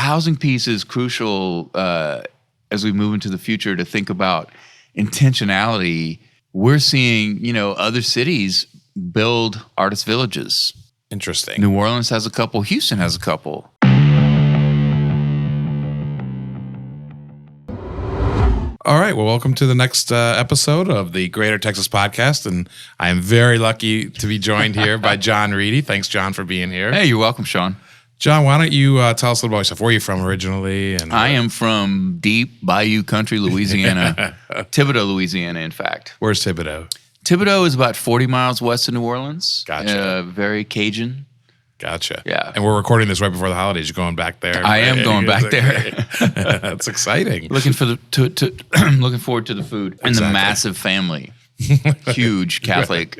housing piece is crucial as we move into the future to think about intentionality. We're seeing, other cities build artist villages. Interesting. New Orleans has a couple. Houston has a couple. All right. Well, welcome to the next episode of the Greater Texas Podcast. And I am very lucky to be joined here by John Riedie. Thanks, John, for being here. Hey, you're welcome, Sean. John, why don't you tell us a little about yourself? Where are you from originally? And I am from deep bayou country, Louisiana. Thibodaux, Louisiana, in fact. Where's Thibodaux? Thibodaux is about 40 miles west of New Orleans. Gotcha. Very Cajun. Gotcha. Yeah. And we're recording this right before the holidays. You're going back there. I am going back there. That's exciting. Looking forward to the food and the massive family. Huge Catholic,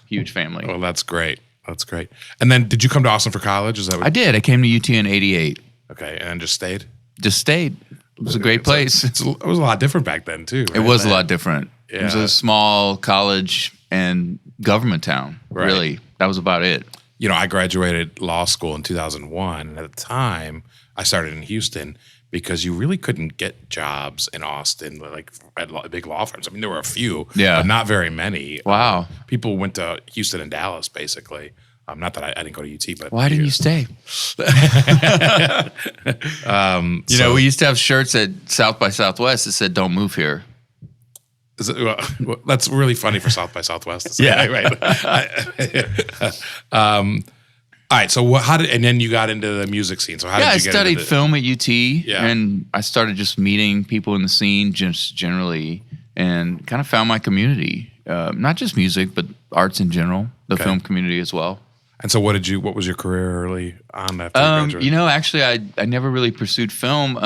huge family. Well, that's great. That's great. And then, did you come to Austin for college? Is that what I did. I came to UT in '88. Okay, and just stayed? Just stayed. It was a great place. It was a lot different back then, too. Right? It was a lot different. Yeah. It was a small college and government town, really. That was about it. I graduated law school in 2001, and at the time, I started in Houston because you really couldn't get jobs in Austin, like at big law firms. I mean, there were a few, but not very many. Wow. People went to Houston and Dallas, basically. Not that I didn't go to UT, but why didn't you stay? We used to have shirts at South by Southwest that said, "Don't move here." That's really funny for South by Southwest to say. Yeah, right. All right. So and then you got into the music scene. So how did you get I studied into film at UT, and I started just meeting people in the scene just generally, and kind of found my community. Not just music, but arts in general, the film community as well. And so what was your career early on after you graduated? Actually, I never really pursued film.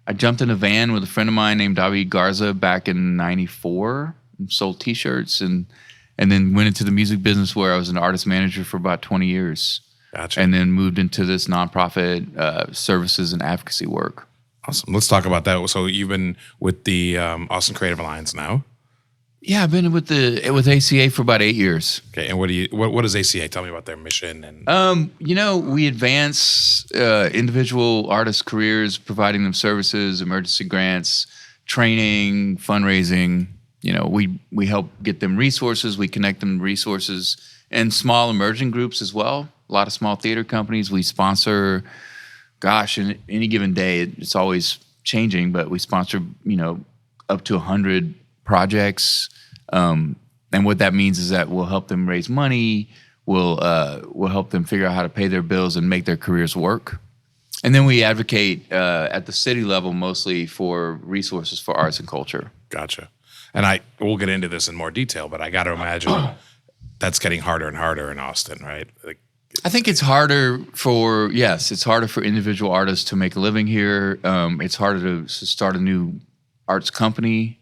I jumped in a van with a friend of mine named David Garza back in '94 and sold T-shirts and then went into the music business where I was an artist manager for about 20 years. Gotcha. And then moved into this nonprofit services and advocacy work. Awesome. Let's talk about that. So you've been with the Austin Creative Alliance now? Yeah, I've been with ACA for about 8 years. Okay, and what is ACA? Tell me about their mission. And we advance individual artists' careers, providing them services, emergency grants, training, fundraising. We help get them resources. We connect them to resources and small emerging groups as well. A lot of small theater companies. We sponsor, in any given day, it's always changing, but we sponsor, up to 100 projects. And what that means is that we'll help them raise money. We'll help them figure out how to pay their bills and make their careers work. And then we advocate at the city level mostly for resources for arts and culture. Gotcha. And we'll get into this in more detail, but I got to imagine that's getting harder and harder in Austin, right? I think it's harder for individual artists to make a living here. It's harder to start a new arts company,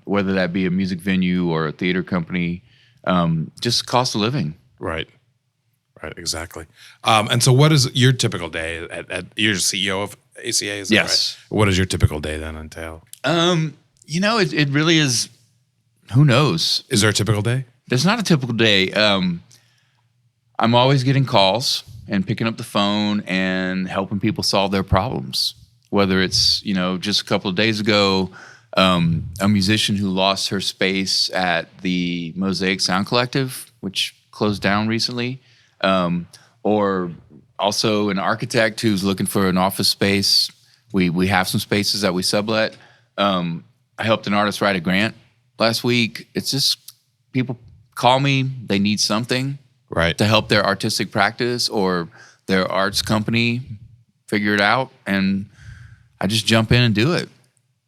whether that be a music venue or a theater company. Just cost of living. Right, exactly. And so what is your typical day you're CEO of ACA, is that yes. Right? What does your typical day then entail? It really is, who knows? Is there a typical day? There's not a typical day. I'm always getting calls and picking up the phone and helping people solve their problems. Whether it's, just a couple of days ago, a musician who lost her space at the Mosaic Sound Collective, which closed down recently, or also an architect who's looking for an office space. We have some spaces that we sublet. I helped an artist write a grant last week. It's just people call me, they need something to help their artistic practice or their arts company figure it out, and I just jump in and do it.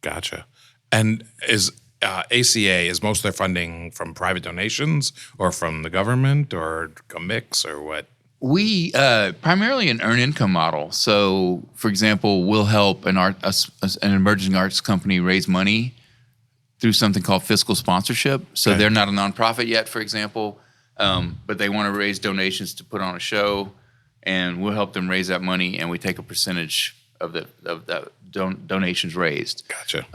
Gotcha. And is ACA, is most of their funding from private donations or from the government or a mix or what? We primarily an earned income model. So, for example, we'll help an emerging arts company raise money through something called fiscal sponsorship. So they're not a nonprofit yet, for example, but they want to raise donations to put on a show, and we'll help them raise that money, and we take a percentage of the donations raised. Gotcha.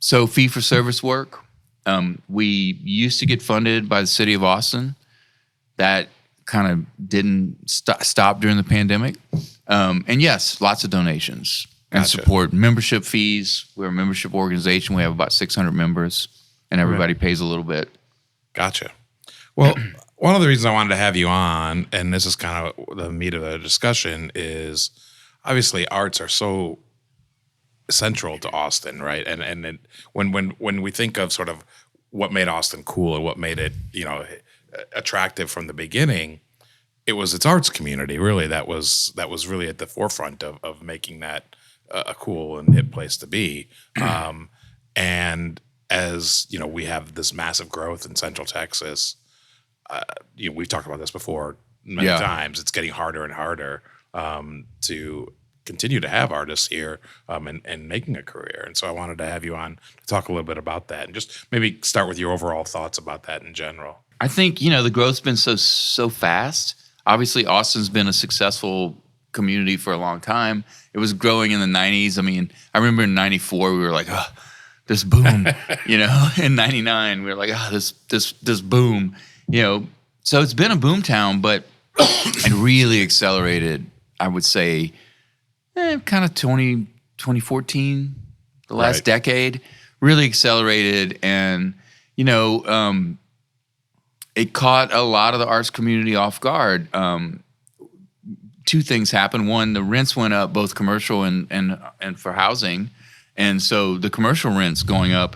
So fee-for-service work. We used to get funded by the city of Austin. That kind of didn't stop during the pandemic. And yes, lots of donations and support. Membership fees. We're a membership organization. We have about 600 members, and everybody pays a little bit. Gotcha. Well, one of the reasons I wanted to have you on, and this is kind of the meat of the discussion, is obviously arts are so central to Austin, right? And when we think of sort of what made Austin cool and what made it, attractive from the beginning, it was its arts community, really. That was really at the forefront of making that a cool and hip place to be. And as we have this massive growth in Central Texas. We've talked about this before many times. It's getting harder and harder to continue to have artists here and making a career. And so I wanted to have you on to talk a little bit about that and just maybe start with your overall thoughts about that in general. I think, the growth's been so fast. Obviously, Austin's been a successful community for a long time. It was growing in the 90s. I mean, I remember in 94, we were like, oh, this boom. In 99, we were like, oh, this boom. So it's been a boom town, but it really accelerated, I would say, kind of 2014, the last decade, really accelerated. And, it caught a lot of the arts community off guard. Two things happened. One, the rents went up, both commercial and for housing. And so the commercial rents going up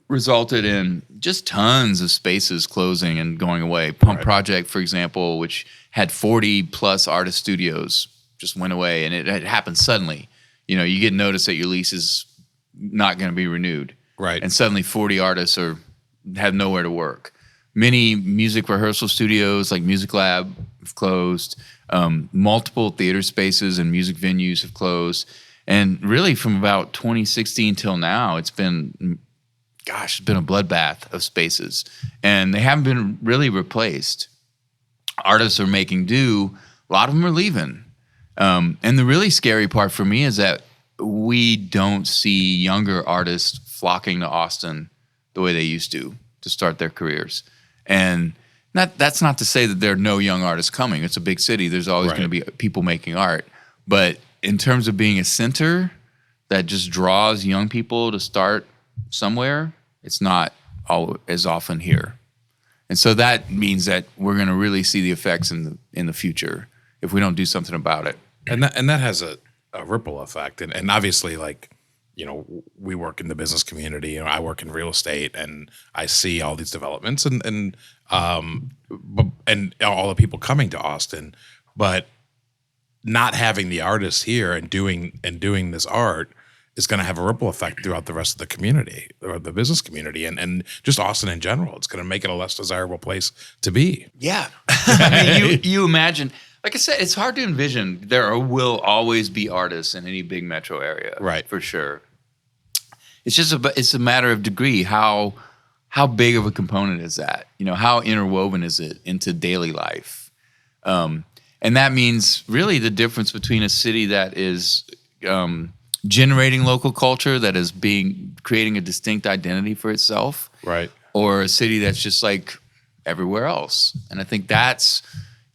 resulted in just tons of spaces closing and going away. Pump Project, for example, which had 40 plus artist studios, just went away, and it happened suddenly. You get notice that your lease is not going to be renewed, right? And suddenly 40 artists have nowhere to work. Many music rehearsal studios like Music Lab have closed. Multiple theater spaces and music venues have closed. And really, from about 2016 till now, it's been a bloodbath of spaces, and they haven't been really replaced. Artists are making do. A lot of them are leaving. And the really scary part for me is that we don't see younger artists flocking to Austin the way they used to start their careers. And that's not to say that there are no young artists coming. It's a big city. There's always going to be people making art. But in terms of being a center that just draws young people to start somewhere, it's not as often here. And so that means that we're going to really see the effects in the future if we don't do something about it. And that has a ripple effect. And obviously, we work in the business community. I work in real estate, and I see all these developments and all the people coming to Austin, but not having the artists here and doing this art is going to have a ripple effect throughout the rest of the community or the business community and just Austin in general. It's going to make it a less desirable place to be. Yeah. I mean, you imagine, like I said, it's hard to envision. There will always be artists in any big metro area. Right. For sure. It's just it's a matter of degree. How big of a component is that? How interwoven is it into daily life? And that means really the difference between a city that is generating local culture, that is creating a distinct identity for itself, right, or a city that's just like everywhere else. And I think that's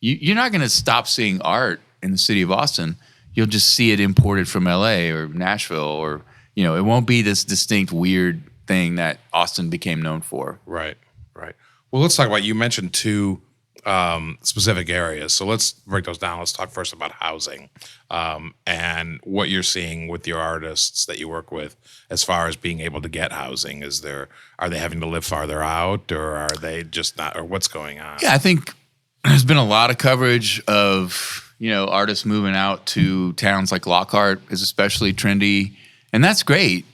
you're not going to stop seeing art in the city of Austin. You'll just see it imported from LA or Nashville, or it won't be this distinct weird thing that Austin became known for. Right. Well, let's talk about, you mentioned two specific areas. So let's break those down. Let's talk first about housing and what you're seeing with your artists that you work with as far as being able to get housing. Are they having to live farther out, or are they just not, or what's going on? Yeah, I think there's been a lot of coverage of, artists moving out to towns like Lockhart is especially trendy, and that's great.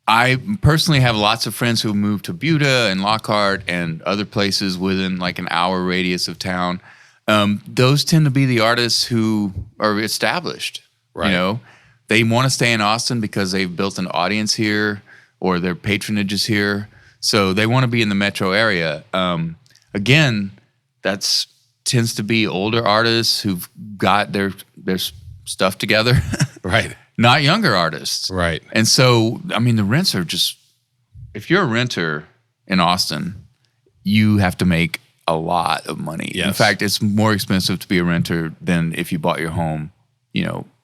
I personally have lots of friends who moved to Buda and Lockhart and other places within like an hour radius of town. Those tend to be the artists who are established. Right. They want to stay in Austin because they've built an audience here or their patronage is here. So they want to be in the metro area. Again, that tends to be older artists who've got their stuff together. Right. Not younger artists. Right. And so, I mean, the rents are just, if you're a renter in Austin, you have to make a lot of money. Yes. In fact, it's more expensive to be a renter than if you bought your home,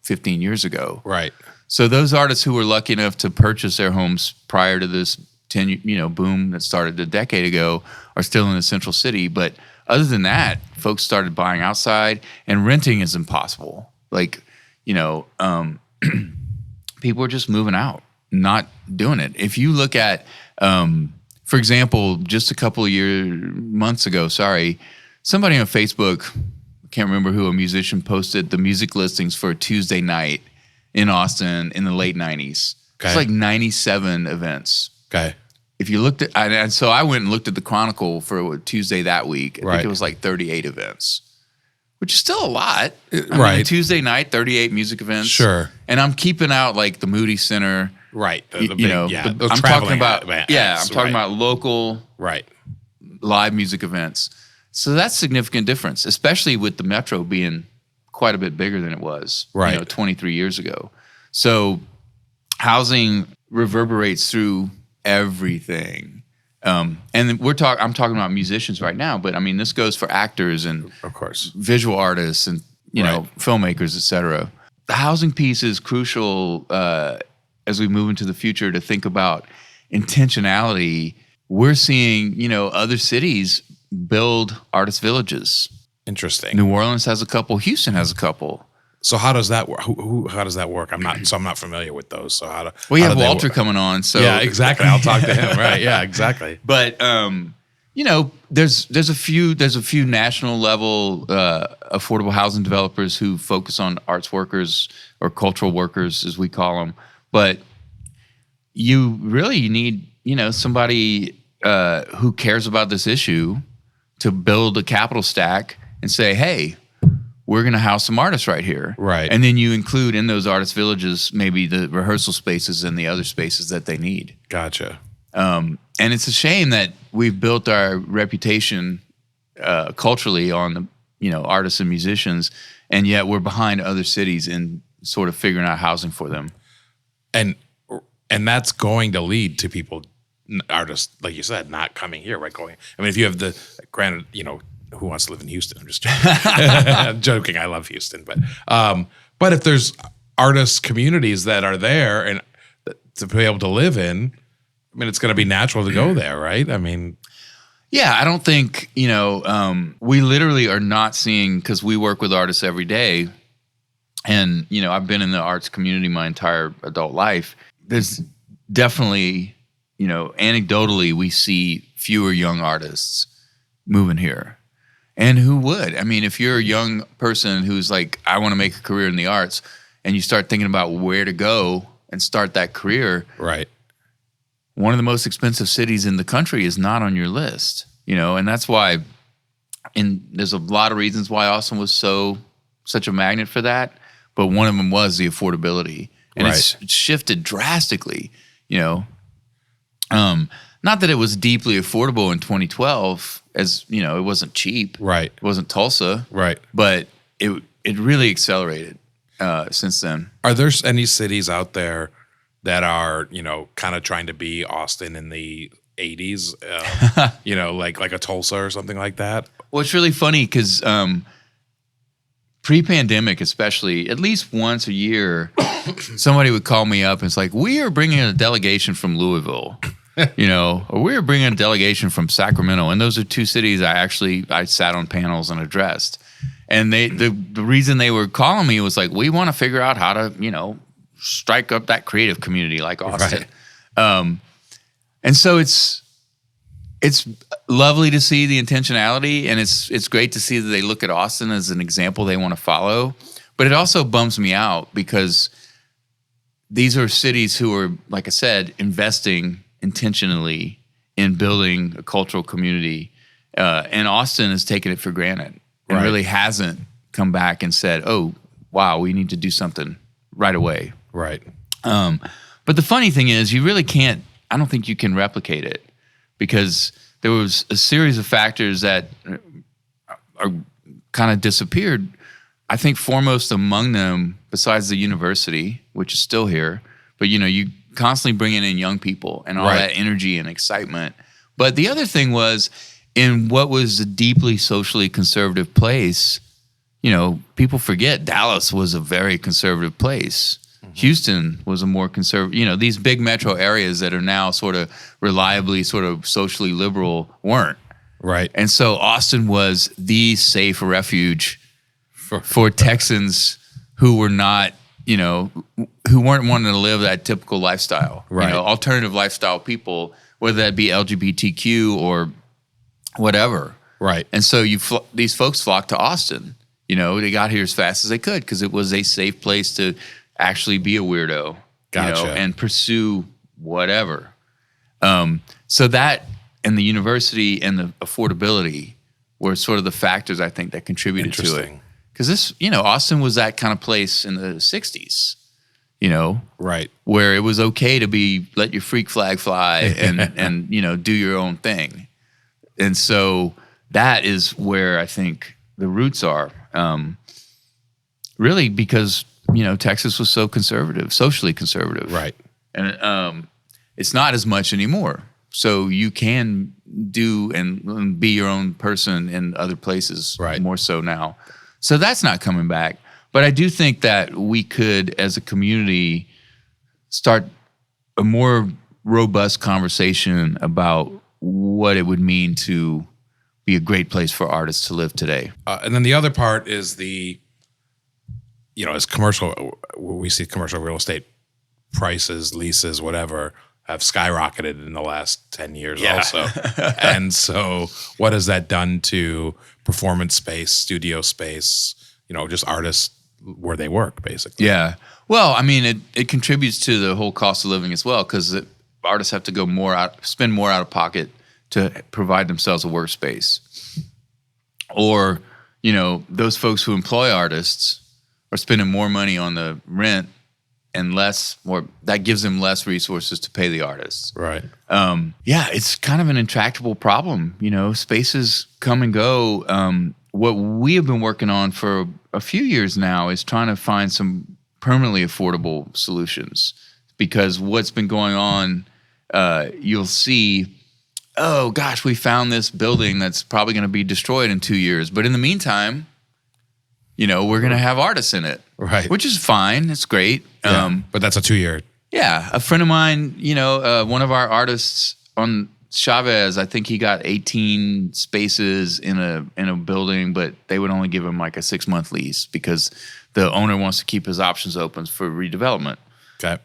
15 years ago. Right. So those artists who were lucky enough to purchase their homes prior to this boom that started a decade ago are still in the central city. But other than that, folks started buying outside, and renting is impossible. Like, people are just moving out, not doing it. If you look at, for example, just a couple of months ago, somebody on Facebook, I can't remember who, a musician, posted the music listings for a Tuesday night in Austin in the late 90s. Okay. It's like 97 events. Okay. If you looked at, and so I went and looked at the Chronicle for Tuesday that week. I think it was like 38 events, which is still a lot. I mean, a Tuesday night, 38 music events. Sure. And I'm keeping out like the Moody Center. Right. I'm talking about, I'm talking about local live music events. So that's a significant difference, especially with the Metro being quite a bit bigger than it was 23 years ago. So housing reverberates through everything. And I'm talking about musicians right now, but I mean, this goes for actors and of course visual artists and, filmmakers, et cetera. The housing piece is crucial as we move into the future to think about intentionality. We're seeing, other cities build artist villages. Interesting. New Orleans has a couple. Houston has a couple. So how does that work? How does that work? I'm not familiar with those. So we have Walter coming on. So yeah, exactly. I'll talk to him. Right. Yeah, exactly. But there's a few national level affordable housing developers who focus on arts workers or cultural workers, as we call them. But you need somebody who cares about this issue to build a capital stack and say, hey, we're going to house some artists right here. Right. And then you include in those artist villages maybe the rehearsal spaces and the other spaces that they need. Gotcha. And it's a shame that we've built our reputation culturally on the artists and musicians, and yet we're behind other cities in sort of figuring out housing for them. And that's going to lead to people, artists, like you said, not coming here, right? If you have granted, who wants to live in Houston? I'm just joking. I'm joking. I love Houston, but if there's artist communities that are there and to be able to live in, it's going to be natural to go there, right? Yeah, I don't think we literally are not seeing, because we work with artists every day, and I've been in the arts community my entire adult life. There's definitely, anecdotally, we see fewer young artists moving here. And who would? If you're a young person who's like, I want to make a career in the arts, and you start thinking about where to go and start that career, right? One of the most expensive cities in the country is not on your list, and that's why. And there's a lot of reasons why Austin was such a magnet for that, but one of them was the affordability, and it's shifted drastically. Not that it was deeply affordable in 2012, as it wasn't cheap, right? It wasn't Tulsa, right? But it really accelerated since then. Are there any cities out there that are kind of trying to be Austin in the 80s? Like a Tulsa or something like that? Well, it's really funny because pre-pandemic, especially, at least once a year, somebody would call me up and it's like, we are bringing a delegation from Louisville. Or we were bringing a delegation from Sacramento, and those are two cities I sat on panels and addressed. And the reason they were calling me was like, we want to figure out how to strike up that creative community like Austin. Right. And so it's lovely to see the intentionality, and it's great to see that they look at Austin as an example they want to follow. But it also bums me out because these are cities who are, like I said, investing intentionally in building a cultural community, and Austin has taken it for granted and really hasn't come back and said, oh, wow, we need to do something right away. Right. But the funny thing is, you really can't, I don't think you can replicate it, because there was a series of factors that are kind of disappeared. I think foremost among them, besides the university, which is still here, but you constantly bringing in young people and all that energy and excitement. But the other thing was, in what was a deeply socially conservative place, people forget Dallas was a very conservative place. Houston was a more conservative, these big metro areas that are now sort of reliably sort of socially liberal weren't. Right. And so Austin was the safe refuge for Texans who were not, who weren't wanting to live that typical lifestyle. Right. Alternative lifestyle people, whether that be LGBTQ or whatever. Right. And so these folks flocked to Austin. They got here as fast as they could because it was a safe place to actually be a weirdo, Gotcha. And pursue whatever. So that and the university and the affordability were sort of the factors I think that contributed to it. Because this, Austin was that kind of place in the 60s, right, where it was okay to let your freak flag fly and do your own thing. And so that is where I think the roots are. Really because, Texas was so conservative, socially conservative. Right. And it's not as much anymore. So you can do and be your own person in other places more so now. So that's not coming back. But I do think that we could, as a community, start a more robust conversation about what it would mean to be a great place for artists to live today. And then the other part is as commercial, we see commercial real estate prices, leases, whatever, have skyrocketed in the last 10 years also. And so what has that done to performance space, studio space, just artists where they work, basically? Yeah. Well, I mean, it contributes to the whole cost of living as well because artists have to spend more out of pocket to provide themselves a workspace. Or, those folks who employ artists are spending more money on the rent and that gives them less resources to pay the artists. Right. It's kind of an intractable problem. Spaces come and go. What we have been working on for a few years now is trying to find some permanently affordable solutions because what's been going on, you'll see, oh gosh, we found this building that's probably going to be destroyed in 2 years. But in the meantime, we're going to have artists in it. Right. Which is fine. It's great. Yeah, but that's a 2-year. Yeah. A friend of mine, one of our artists on Chavez, I think he got 18 spaces in a building, but they would only give him like a 6-month lease because the owner wants to keep his options open for redevelopment. Okay.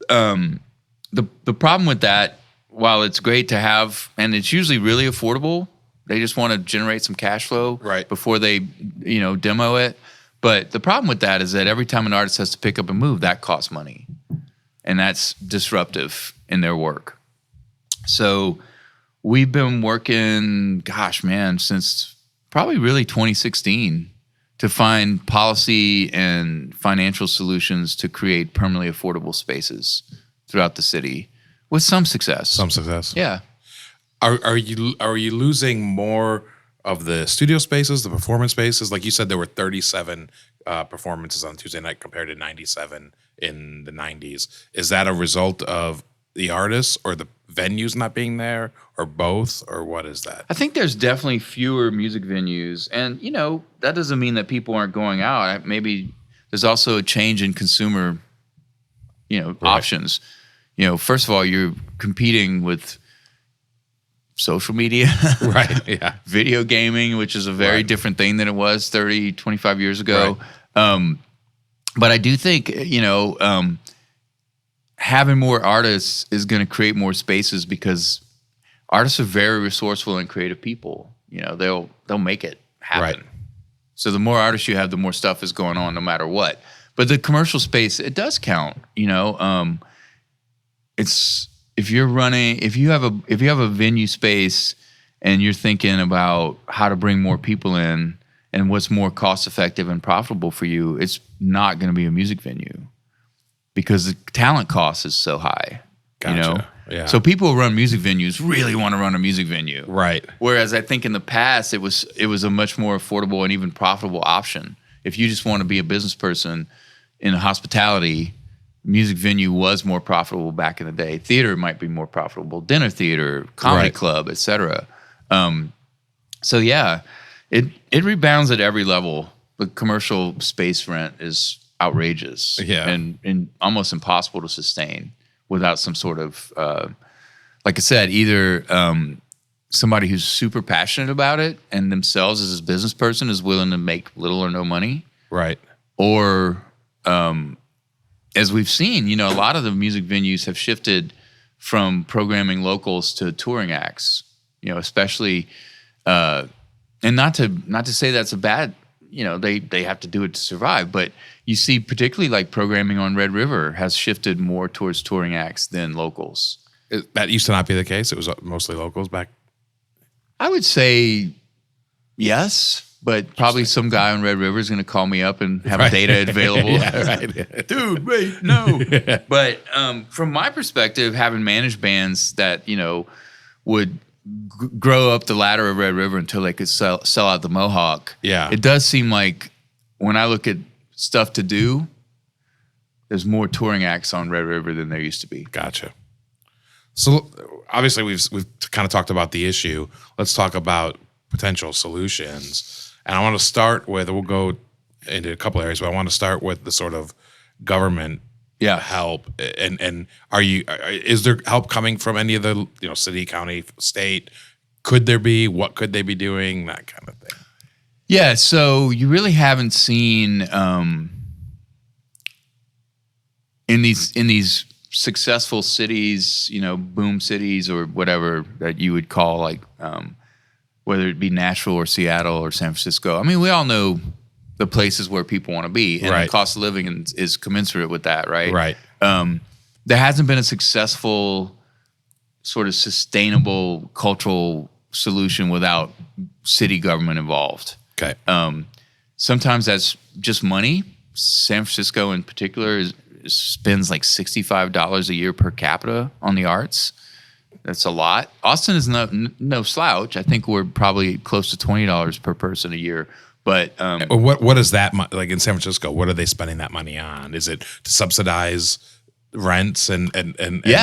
The problem with that, while it's great to have, and it's usually really affordable, they just want to generate some cash flow before they, demo it. But the problem with that is that every time an artist has to pick up and move, that costs money. And that's disruptive in their work. So we've been working, since probably really 2016 to find policy and financial solutions to create permanently affordable spaces throughout the city with some success. Some success. Yeah. Are you losing more of the studio spaces, the performance spaces? Like you said, there were 37 performances on Tuesday night compared to 97 in the 90s. Is that a result of the artists or the venues not being there or both, or what is that? I think there's definitely fewer music venues. And, that doesn't mean that people aren't going out. Maybe there's also a change in consumer, options. First of all, you're competing with social media, right? Yeah. Video gaming, which is a very different thing than it was 30, 25 years ago. Right. But I do think, having more artists is going to create more spaces because artists are very resourceful and creative people. They'll make it happen. Right. So the more artists you have, the more stuff is going on no matter what. But the commercial space, it does count, it's, if you have a venue space and you're thinking about how to bring more people in and what's more cost effective and profitable for you, it's not going to be a music venue because the talent cost is so high. Gotcha. Yeah. So people who run music venues really want to run a music venue. Right. Whereas I think in the past it was a much more affordable and even profitable option. If you just want to be a business person in hospitality, music venue was more profitable back in the day. Theater might be more profitable. Dinner theater, comedy club, etc. So yeah, it rebounds at every level. The commercial space rent is outrageous, and almost impossible to sustain without some sort of, like I said, either somebody who's super passionate about it and themselves as a business person is willing to make little or no money, right? Or as we've seen, a lot of the music venues have shifted from programming locals to touring acts. Especially, and not to say that's a bad. They have to do it to survive, but you see, particularly like programming on Red River has shifted more towards touring acts than locals. That used to not be the case. It was mostly locals back. I would say yes, but probably some guy on Red River is going to call me up and have data available. Right. Dude, wait, no. But from my perspective, having managed bands that would grow up the ladder of Red River until they could sell out the Mohawk. Yeah, it does seem like when I look at stuff to do, there's more touring acts on Red River than there used to be. Gotcha. So obviously we've kind of talked about the issue. Let's talk about potential solutions. And I want to start with, we'll go into a couple areas, but I want to start with the sort of government help. And is there help coming from any of the city, county, state? Could there be? What could they be doing? That kind of thing. Yeah. So you really haven't seen in these successful cities, boom cities or whatever that you would call like, whether it be Nashville or Seattle or San Francisco. I mean, we all know the places where people want to be, and the cost of living is commensurate with that, right? Right. There hasn't been a successful sort of sustainable cultural solution without city government involved. Okay. Sometimes that's just money. San Francisco in particular spends like $65 a year per capita on the arts. That's a lot. Austin is no slouch. I think we're probably close to $20 per person a year. But what is that like in San Francisco? What are they spending that money on? Is it to subsidize rents and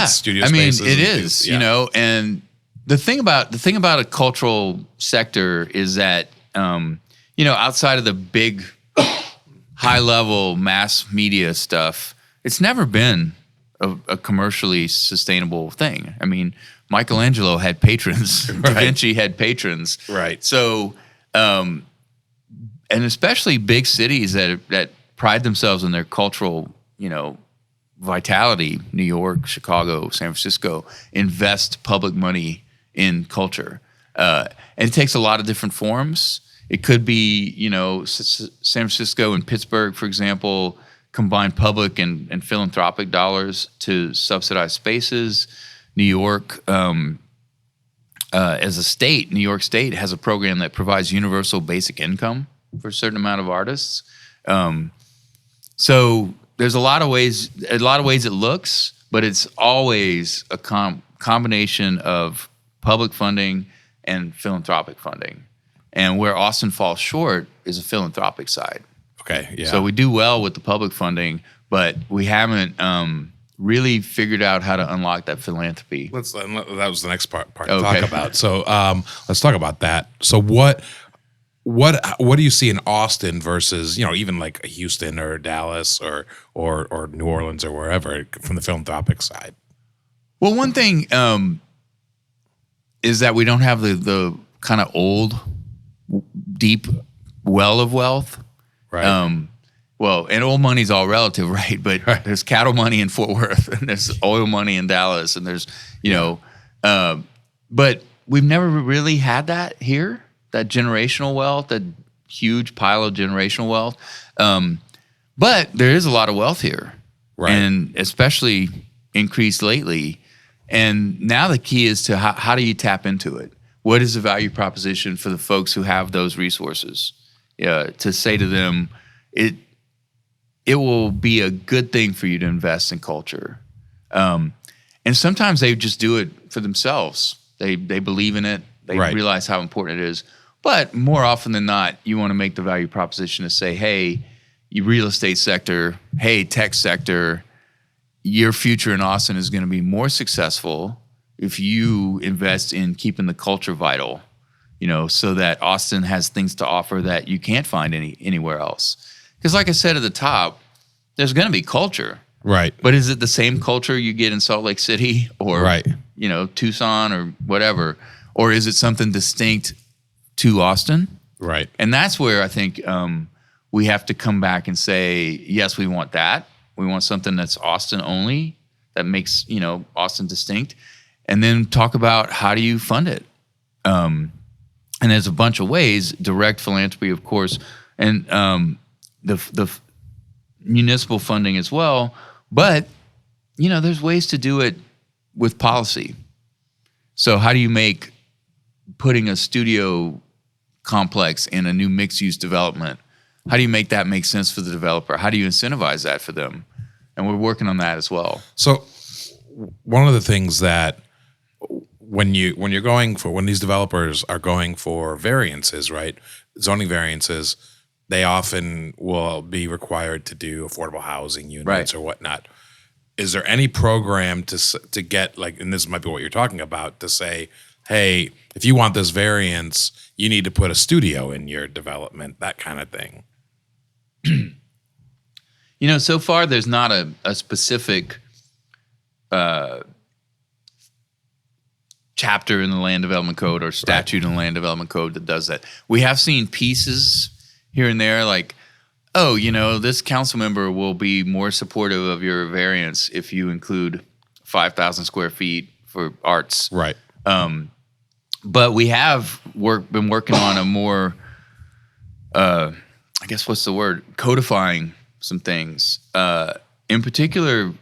studio spaces? I mean, it is, and the thing about a cultural sector is that outside of the big high level mass media stuff, it's never been a commercially sustainable thing. I mean, Michelangelo had patrons, Da Vinci had patrons. Right. So and especially big cities that pride themselves in their cultural, vitality, New York, Chicago, San Francisco, invest public money in culture. And it takes a lot of different forms. It could be, San Francisco and Pittsburgh, for example, combine public and philanthropic dollars to subsidize spaces. New York, as a state, New York State has a program that provides universal basic income for a certain amount of artists. So there's a lot of ways it looks, but it's always a combination of public funding and philanthropic funding. And where Austin falls short is a philanthropic side. Okay, yeah. So we do well with the public funding, but we haven't really figured out how to unlock that philanthropy. That was the next part to talk about. So let's talk about that. So what do you see in Austin versus even like Houston or Dallas or New Orleans or wherever from the philanthropic side? Well, one thing is that we don't have the kind of old, deep well of wealth. Right. Well, and old money's all relative, right? But there's cattle money in Fort Worth, and there's oil money in Dallas, and there's but we've never really had that here. That generational wealth, that huge pile of generational wealth. But there is a lot of wealth here. Right. And especially increased lately. And now the key is to how do you tap into it? What is the value proposition for the folks who have those resources? To say to them, it will be a good thing for you to invest in culture. And sometimes they just do it for themselves. They believe in it. They realize how important it is. But more often than not, you want to make the value proposition to say, hey, you real estate sector, hey, tech sector, your future in Austin is going to be more successful if you invest in keeping the culture vital so that Austin has things to offer that you can't find anywhere else. Because like I said at the top, there's going to be culture. Right. But is it the same culture you get in Salt Lake City or, right. Tucson or whatever? Or is it something distinct to Austin? Right. And that's where I think we have to come back and say, yes, we want that. We want something that's Austin only, that makes, Austin distinct. And then talk about how do you fund it? And there's a bunch of ways, direct philanthropy, of course, and the municipal funding as well. But, there's ways to do it with policy. So how do you make putting a studio complex in a new mixed-use development, how do you make that make sense for the developer? How do you incentivize that for them? And we're working on that as well. So one of the things that when these developers are going for variances, right, zoning variances, they often will be required to do affordable housing units or whatnot. Is there any program to get, like, and this might be what you're talking about, to say, hey, if you want this variance, you need to put a studio in your development, that kind of thing? So far there's not a specific chapter in the Land Development Code or statute in the Land Development Code that does that. We have seen pieces here and there, like, this council member will be more supportive of your variance if you include 5,000 square feet for arts. Right. But we have been working on a more, I guess, what's the word? Codifying some things. In particular,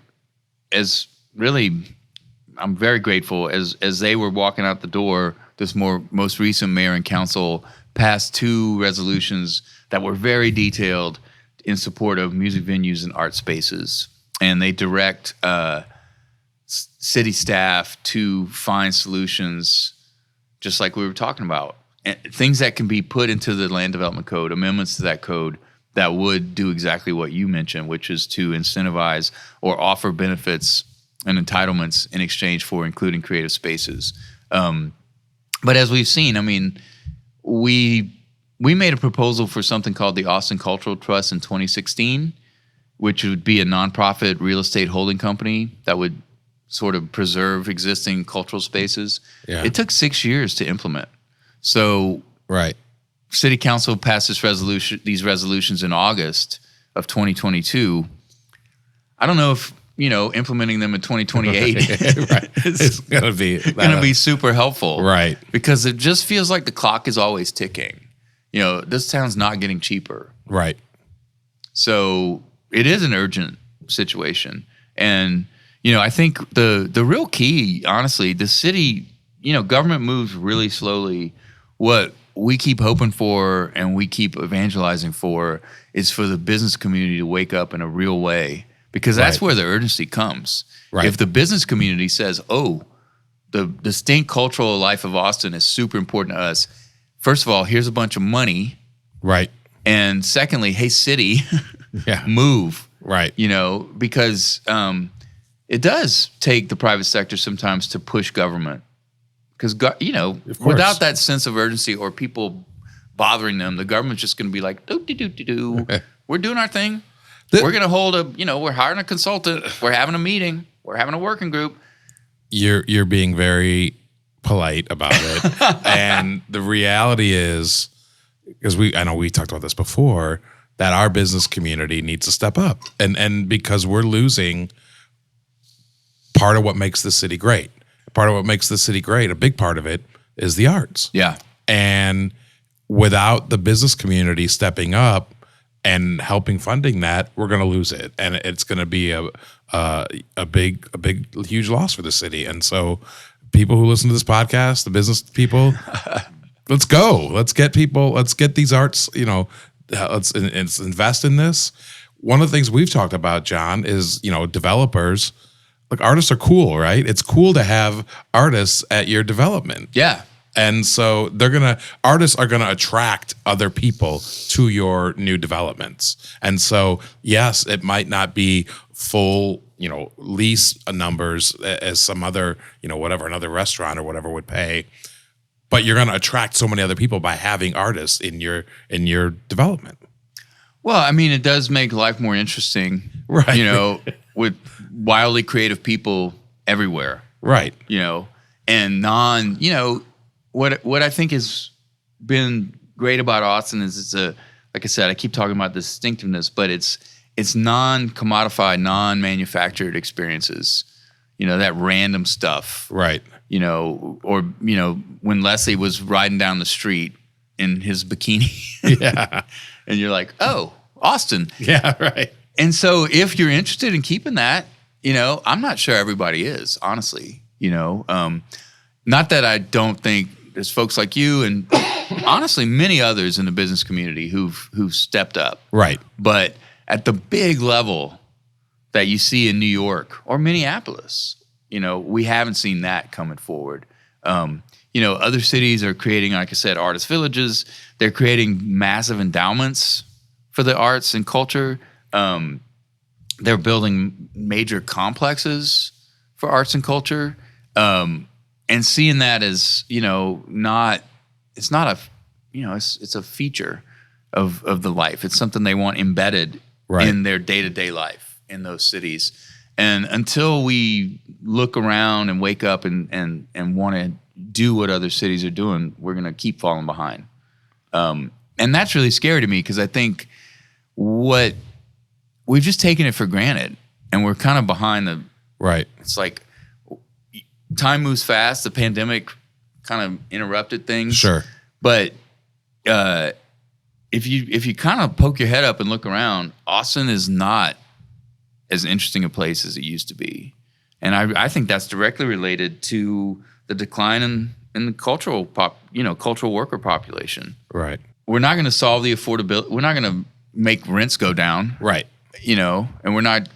I'm very grateful as they were walking out the door. This most recent mayor and council passed 2 resolutions that were very detailed in support of music venues and art spaces, and they direct city staff to find solutions, just like we were talking about, and things that can be put into the Land Development Code, amendments to that code that would do exactly what you mentioned, which is to incentivize or offer benefits and entitlements in exchange for including creative spaces. But as we've seen, we made a proposal for something called the Austin Cultural Trust in 2016, which would be a nonprofit real estate holding company that would sort of preserve existing cultural spaces. Yeah. It took 6 years to implement. So City Council passed these resolutions in August of 2022. I don't know if, implementing them in 2028 it's going to be super helpful. Right. Because it just feels like the clock is always ticking. This town's not getting cheaper. Right. So it is an urgent situation. And, I think the real key, honestly, the city, government moves really slowly. What we keep hoping for and we keep evangelizing for is for the business community to wake up in a real way, because that's where the urgency comes. Right. If the business community says, oh, the distinct cultural life of Austin is super important to us, first of all, here's a bunch of money. Right. And secondly, hey, city, move. Right. Because it does take the private sector sometimes to push government. Because, without that sense of urgency or people bothering them, the government's just going to be like, do. We're doing our thing. We're going to hold we're hiring a consultant. We're having a meeting. We're having a working group. You're being very polite about it. And the reality is, because I know we talked about this before, that our business community needs to step up. And because we're losing part of what makes the city great. Part of what makes the city great, a big part of it, is the arts. Yeah. And without the business community stepping up and helping funding that, we're going to lose it. And it's going to be a big, huge loss for the city. And so people who listen to this podcast, the business people, let's go. Let's get these arts, let's invest in this. One of the things we've talked about, John, is, developers. Look, artists are cool, right? It's cool to have artists at your development. Yeah. And so artists are gonna attract other people to your new developments. And so, yes, it might not be full, lease numbers as some other, whatever, another restaurant or whatever would pay. but you're going to attract so many other people by having artists in your development. Well, I mean, it does make life more interesting, right? You know, with wildly creative people everywhere, right? You know, and you know, what I think has been great about Austin is it's like I said, I keep talking about the distinctiveness, but it's non-commodified, non-manufactured experiences. You know, that random stuff, right? You know, or you know, when Leslie was riding down the street in his bikini, yeah. And you're like, oh, Austin. Yeah, right. And so if you're interested in keeping that, you know, I'm not sure everybody is, honestly. You know, not that I don't think there's folks like you and honestly many others in the business community who've stepped up. Right. But at the big level that you see in New York or Minneapolis, you know, we haven't seen that coming forward. You know, other cities are creating, like I said, artist villages. They're creating massive endowments for the arts and culture. They're building major complexes for arts and culture. And seeing that as, you know, it's not a, you know, it's a feature of the life. It's something they want embedded in their day-to-day life in those cities. And until we look around and wake up and want to do what other cities are doing, we're going to keep falling behind. And that's really scary to me because I think we've just taken it for granted and we're kind of behind the, it's like time moves fast. The pandemic kind of interrupted things. Sure. But if you kind of poke your head up and look around, Austin is not as interesting a place as it used to be. And I think that's directly related to the decline in the cultural worker population. Right. We're not going to solve the affordability. We're not going to make rents go down. Right. You know, and we're not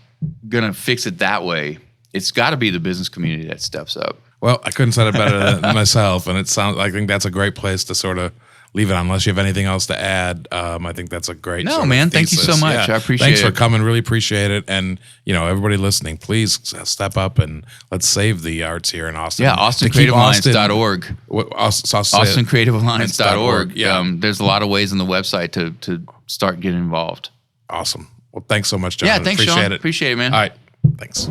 going to fix it that way. It's got to be the business community that steps up. Well, I couldn't say it better than myself, and I think that's a great place to sort of leave it on. Unless you have anything else to add, I think that's a great. No, man, thank you so much. I appreciate it. Thanks for coming. Really appreciate it. And you know, everybody listening, please step up and let's save the arts here in Austin. Yeah, AustinCreativeAlliance.org. AustinCreativeAlliance.org. Yeah, there's a lot of ways on the website to start getting involved. Awesome. Well, thanks so much, John. Yeah, thanks, appreciate Sean. it. Appreciate it, man. All right, thanks.